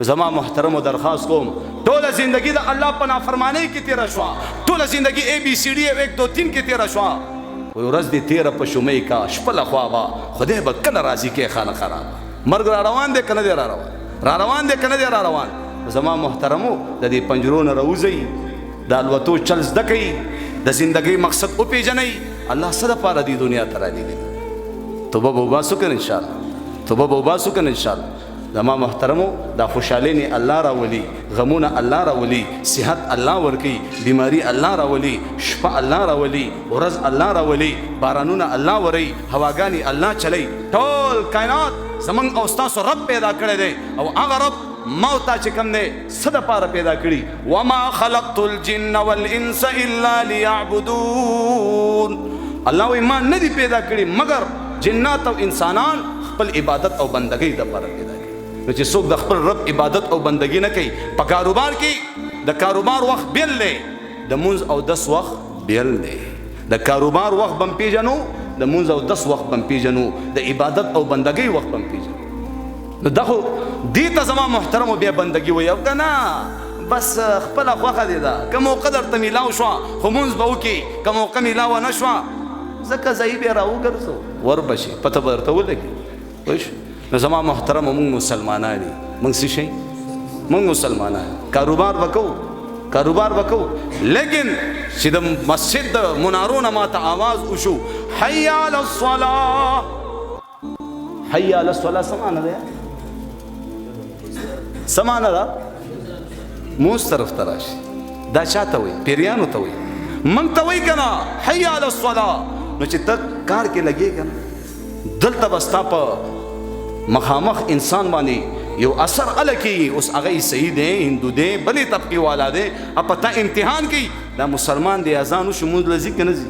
زما محترم و درخواست کوم ټول زندگی د الله په نافرمانی کې تیر شو، ټول زندگی اے بی سی ڈی 1 2 3 کې تیر شو. وي ورځ دې تیر په شومې کا شپله خوا خدای به کله راضي کې خانه خراب مرګ را روان دی کنه دی را روان دی کنه دی را روان. زما محترمو د دې پنجرونو راوځي د الوتو چل زده کوي د زندگی مقصد او پیژنئ. الله سره پاره دی دنیا ته را لېږلی توبه به وباسو کنه انشاءالله، توبه به وباسو کنه انشاءالله. زما محترمو دا خوشحالی نه الله راولي، غمونه الله راولي، صحت الله ورکي، بیماری الله راولي، شپه الله راولي، ورځ الله راولي، بارانونه الله وري، هواګانی الله چلی. ټول کائنات زمون او تاسو رب پیدا کړی دی او هغه رب موتا چې کوم دی څه دپاره پیدا کړي. وما خلقت الجن والانس الا ليعبدون. الله وایي ما نه دي پیدا کړي مگر جنات او انسانان خپل عبادت او بندګۍ دپاره پیدا کړي. نو چې څوک د خپل رب عبادت او بندګي نه کوي په کاروبار کې د کاروبار وخت بیل دی، د مونځ او دس وخت بیل دی. د کاروبار وخت بم پیژنو، د مونځ او دس وخت بم پیژنو، د عبادت او بندګۍ وخت بم پیژنو. نو دغه دې ته زما محترمو بیا بندګي وایي او که نه بس خپله خوښه دې ده. که موقع درته میلاو شوه خو مونځ به وکړي، که موقع میلاوه نه شوه ځکه ځایي بیا راوګرځو وربشي پته به درته ولګي. پوه شو؟ نو زما محترمو مونږ مسلمانان یو، مونږ څه شئ؟ مونږ مسلمانان کاروبار وکړو، کاروبار وکړو، لیکن چې د مسجد د منارو نه ماته آواز وشو حی علی الصلاة، حی علی الصلاة څه معنی ده؟ څه معنی ده؟ مونځ طرف ته راشي. دا چا ته وایي؟ پیریانو ته وایي، موږ ته وایي که نه حی علی الصلاة. نو چې ته کار کې لګې که نه دلته به ستا په مخامخ انسان باندې یو اثر الکی اوس هغه صحیح دی، هندو دی، بلې طبقې والا دی، پته امتحان کوي دا مسلمان دی اذان وشو مونځ له ځي که نه ځي.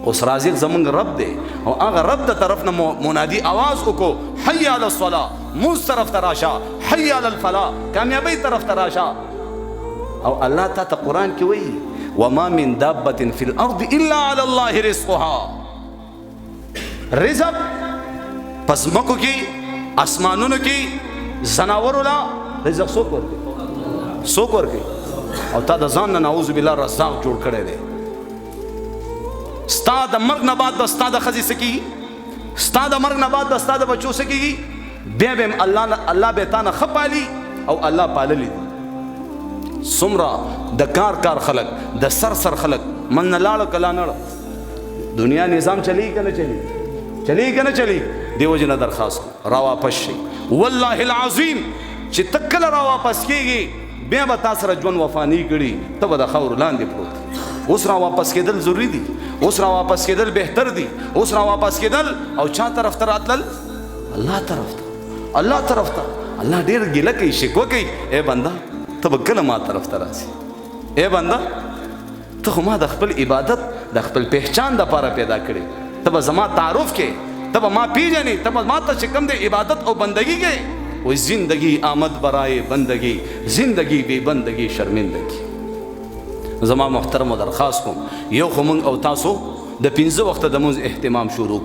اوس رازق زمونږ رب دی او هغه رب د طرف نه منادي آواز وکړو حی علی الصلاة، مونځ طرف ته راشه، حی علی الفلاح، کامیابۍ طرف ته راشه. او الله تا ته قرآن کې وایي وما من دابة فی الارض الا علی الله رزقها. رزق پس مکو کی اسمانونو کی زناورو لا رزق څوک ورکوي؟ څوک ورکوي؟ او تا د ځان نه نعوذ بالله رزاق جوړ کړی دی. ستا د مرګ نه بعد به ستا د ښځې څه کېږي؟ ستا د مرګ نه بعد به ستا د بچو څه کېږي؟ بیا به الله به تا نه ښه پالي او الله پاللی دی. څومره د کار خلک د سر خلک من نه لاړه که لا نړه دنیا نظام چلیږي که نه چلیږي؟ چلیږي که نه چلیږي؟ دیو جنا درخواست را واپس شي. والله العظیم چې ته کله را واپس کېږي بیا به تا سره ژوند وفاني کړي، ته به د خاورو لاندې پروت. اوس را واپس کېدل ضروري دي، اوس را واپس کېدل بهتر دي، اوس را واپس کېدل او چا طرف ته راتلل؟ الله طرف ته، الله طرف ته. الله ډېر ګیله کوي، شکوه کوي ای بنده ته به کله ما طرف ته راځي؟ ای بنده ته خو ما د خپل عبادت د خپل پہچان دپاره پیدا کړې، ته به زما تعارف کې، ته به ما پیژنې، ته به ما ته چې کوم دی عبادت او بندگی کې وای زندگی آمد برای بندگی، زندگی بے بندگی شرمندگی. زما محترم و درخواست کوم یو خو موږ او تاسو د 15 وخته د مونځ اهتمام شروع